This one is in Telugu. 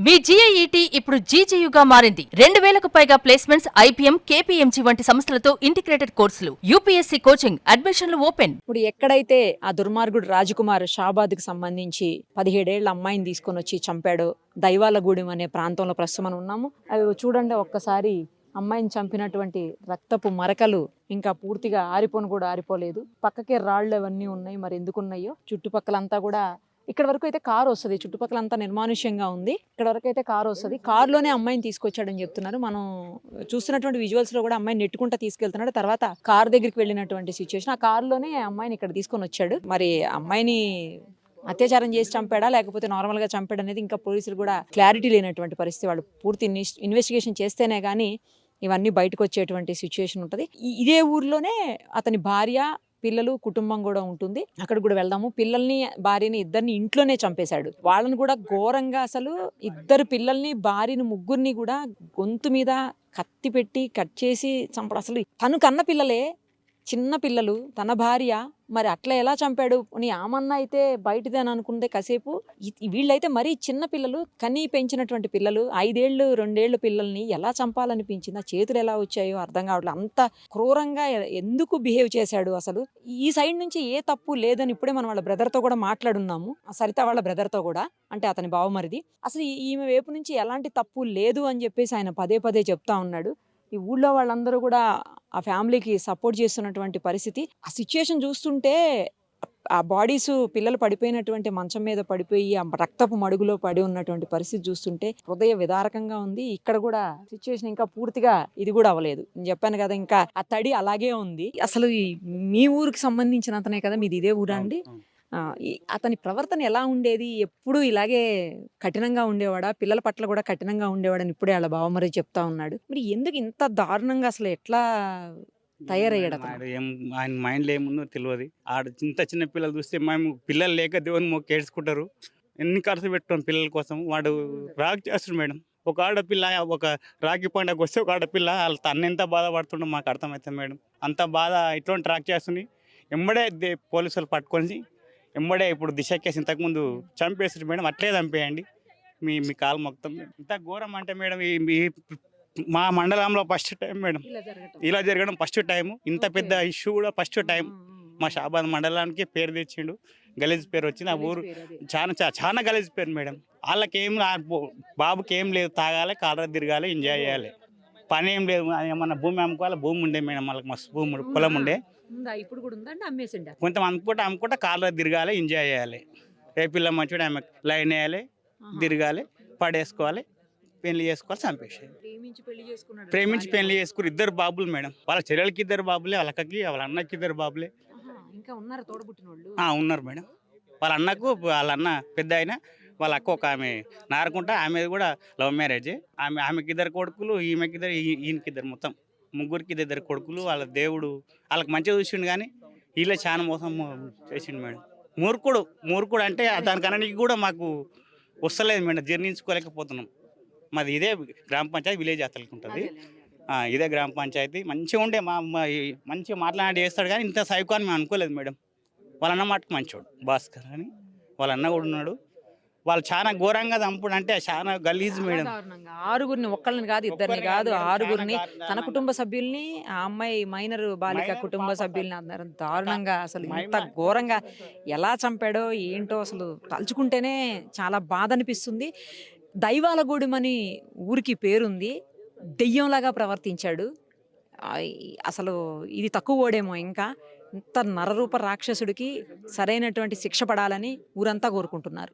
మీ GIET ఇప్పుడు GGUగా మారింది. 2000కు పైగా ప్లేస్మెంట్స్, IPM, KPMG వంటి సంస్థలతో ఇంటిగ్రేటెడ్ కోర్సులు, UPSC కోచింగ్, అడ్మిషన్లు ఓపెన్. ఇప్పుడు ఎక్కడైతే ఆ దుర్మార్గుడు రాజకుమార్ షాబాద్కి సంబంధించి 17 ఏళ్ల అమ్మాయిని తీసుకొని వచ్చి చంపాడో దైవాలగూడెం అనే ప్రాంతంలో ప్రస్తుతం మనం ఉన్నాము. అవి చూడండి ఒక్కసారి, అమ్మాయిని చంపినటువంటి రక్తపు మరకలు ఇంకా పూర్తిగా ఆరిపోలేదు. పక్కకే రాళ్ళు అవన్నీ ఉన్నాయి, మరి ఎందుకు ఉన్నాయో. చుట్టుపక్కలంతా కూడా ఇక్కడ వరకు అయితే కారు వస్తుంది, చుట్టుపక్కలంతా నిర్మానుష్యంగా ఉంది. ఇక్కడ వరకు అయితే కారు వస్తుంది, కారులోనే అమ్మాయిని తీసుకొచ్చాడని చెప్తున్నారు. మనం చూస్తున్నటువంటి విజువల్స్ లో కూడా అమ్మాయిని నెట్టుకుంటా తీసుకెళ్తున్నాడు. తర్వాత కారు దగ్గరికి వెళ్ళినటువంటి సిచ్యువేషన్, ఆ కారులోనే అమ్మాయిని ఇక్కడ తీసుకొని వచ్చాడు. మరి అమ్మాయిని అత్యాచారం చేసి చంపాడా లేకపోతే నార్మల్ గా చంపాడు అనేది ఇంకా పోలీసులు కూడా క్లారిటీ లేనటువంటి పరిస్థితి. వాళ్ళు పూర్తి ఇన్వెస్టిగేషన్ చేస్తేనే కానీ ఇవన్నీ బయటకు వచ్చేటువంటి సిచ్యువేషన్ ఉంటుంది. ఇదే ఊర్లోనే అతని భార్య, పిల్లలు, కుటుంబం కూడా ఉంటుంది. అక్కడ కూడా వెళ్దాము. పిల్లల్ని, భార్యని ఇద్దరిని ఇంట్లోనే చంపేశాడు. వాళ్ళని కూడా ఘోరంగా, అసలు ఇద్దరు పిల్లల్ని, భార్యని, ముగ్గురిని కూడా గొంతు మీద కత్తి పెట్టి కట్ చేసి చంపడం. అసలు తను కన్న పిల్లలే, చిన్న పిల్లలు, తన భార్య, మరి అట్లా ఎలా చంపాడు అని ఆమన్న అయితే బయటదే అని అనుకుంటే కాసేపు. వీళ్ళైతే మరీ చిన్న పిల్లలు, కనీ పెంచినటువంటి పిల్లలు, 5 ఏళ్ళు 2 ఏళ్ళు పిల్లల్ని ఎలా చంపాలనిపించింది, ఆ చేతులు ఎలా వచ్చాయో అర్థం కావట్లేదు. అంత క్రూరంగా ఎందుకు బిహేవ్ చేశాడు అసలు. ఈ సైడ్ నుంచి ఏ తప్పు లేదని ఇప్పుడే మనం వాళ్ళ బ్రదర్తో కూడా మాట్లాడున్నాము, సరిత వాళ్ళ బ్రదర్తో కూడా, అంటే అతని బావమరిది. అసలు ఈమె వైపు నుంచి ఎలాంటి తప్పు లేదు అని చెప్పేసి ఆయన పదే పదే చెప్తా ఉన్నాడు. ఈ ఊళ్ళో వాళ్ళందరూ కూడా ఆ ఫ్యామిలీకి సపోర్ట్ చేస్తున్నటువంటి పరిస్థితి. ఆ సిచ్యుయేషన్ చూస్తుంటే, ఆ బాడీస్, పిల్లలు పడిపోయినటువంటి మంచం మీద పడిపోయి ఆ రక్తపు మడుగులో పడి ఉన్నటువంటి పరిస్థితి చూస్తుంటే హృదయ విదారకంగా ఉంది. ఇక్కడ కూడా సిచ్యువేషన్ ఇంకా పూర్తిగా ఇది కూడా అవ్వలేదు. నేను చెప్పాను కదా, ఇంకా ఆ తడి అలాగే ఉంది. అసలు మీ ఊరికి సంబంధించిన అతనే కదా, మీది ఇదే ఊరా అండి? అతని ప్రవర్తన ఎలా ఉండేది? ఎప్పుడు ఇలాగే కఠినంగా ఉండేవాడా? పిల్లల పట్ల కూడా కఠినంగా ఉండేవాడని ఇప్పుడే వాళ్ళ బావమరిది చెప్తా ఉన్నాడు. మరి ఎందుకు ఇంత దారుణంగా, అసలు ఎట్లా తయారయ్యాడు అతను? ఆయన మైండ్లో ఏముందో తెలియదు. ఆడ చిన్న పిల్లలు చూస్తే మేము పిల్లలు లేక దేవుని మొక్కి ఏడ్చుకుంటారు. ఎన్ని ఖర్చు పెట్టుకోండి పిల్లల కోసం. వాడు రాక్ చేస్తాడు మేడం. ఒక ఆడపిల్ల, ఒక రాఖీ పండుగ వస్తే ఒక ఆడపిల్ల వాళ్ళ తను ఎంత బాధపడుతుండో మాకు అర్థమవుతుంది మేడం. అంత బాధ ఇటువంటి ట్రాక్ చేస్తుంది. ఎంబడే పోలీసులు పట్టుకొని ఎంబడే ఇప్పుడు దిశ కేసు ఇంతకుముందు చంపేస్తుంది మేడం. అట్లే చంపేయండి, మీ కాలు మొత్తం. ఇంత ఘోరం అంటే మేడం, మా మండలంలో ఫస్ట్ టైం మేడం ఇలా జరగడం. ఫస్ట్ టైం ఇంత పెద్ద ఇష్యూ కూడా ఫస్ట్ టైం. మా షాబాద్ మండలానికి పేరు తెచ్చిండు, గలీజ్ పేరు వచ్చింది. ఆ ఊరు చాలా గలీజ్ పేరు మేడం. వాళ్ళకేం, బాబుకి ఏం లేదు, తాగాలి, కాలర తిరగాలి, ఎంజాయ్ చేయాలి, పని ఏం లేదు. ఏమన్నా భూమి అమ్ముకోవాలి, భూమి ఉండే మేడం, వాళ్ళకి మస్తు భూమి, పొలం ఉండే. ఇప్పుడు కూడా ఉందండి, అమ్మేసిండా? కొంచెం అమ్ముకుంటా కాలర తిరగాలి, ఎంజాయ్ చేయాలి. ఏ పిల్ల మంచిగా ఆమె లైన్ వేయాలి, తిరగాలి, పడేసుకోవాలి, పెళ్లి చేసుకోవాలి, చంపేసేది. ప్రేమించి పెళ్లి చేసుకుని 2 బాబులు మేడం. వాళ్ళ చెల్లెలకి 2 బాబులే, వాళ్ళ అక్కకి, వాళ్ళ అన్నకి 2 బాబులే. ఇంకా ఉన్నారు తోడబుట్టిన వాళ్ళు? ఉన్నారు మేడం. వాళ్ళ అన్నకు, వాళ్ళ అన్న పెద్ద అయినా, వాళ్ళ అక్క ఒక ఆమె నారుకుంటా, ఆమె కూడా లవ్ మ్యారేజ్. ఆమెకి 2 కొడుకులు, ఈమెకి 2, ఈయనకి 2, మొత్తం ముగ్గురికి 2 కొడుకులు. వాళ్ళ దేవుడు వాళ్ళకి మంచిగా చూసిండు, కానీ వీళ్ళే చాలా మోసం చేసిండు మేడం. మూర్ఖుడు అంటే దానికన్నా కూడా మాకు వస్తలేదు మేడం, జీర్ణించుకోలేకపోతున్నాం. మాది ఇదే గ్రామ పంచాయతీ, విలేజ్ అతలికి ఉంటుంది. ఇదే గ్రామ పంచాయతీ. మంచిగా ఉండే మంచిగా మాట్లాడి చేస్తాడు, కానీ ఇంత సైకో అని మేము అనుకోలేదు మేడం. వాళ్ళ అన్న మటుకు మంచోడు, భాస్కర్ అని వాళ్ళ అన్న కూడా ఉన్నాడు. వాళ్ళు చాలా ఘోరంగా చంపుడు, అంటే చాలా గలీజ్ మేడం. 6గురిని, ఒక్కళ్ళని కాదు, ఇద్దరిని కాదు, 6గురిని, తన కుటుంబ సభ్యుల్ని, ఆ అమ్మాయి మైనర్ బాలిక కుటుంబ సభ్యుల్ని అన్నారు. దారుణంగా, అసలు ఇంత ఘోరంగా ఎలా చంపాడో ఏంటో అసలు తలుచుకుంటేనే చాలా బాధ అనిపిస్తుంది. దైవాలగూడెం అని ఊరికి పేరుంది, దెయ్యంలాగా ప్రవర్తించాడు. అసలు ఇది తక్కువ ఓడేమో. ఇంకా ఇంత నరరూప రాక్షసుడికి సరైనటువంటి శిక్ష పడాలని ఊరంతా కోరుకుంటున్నారు.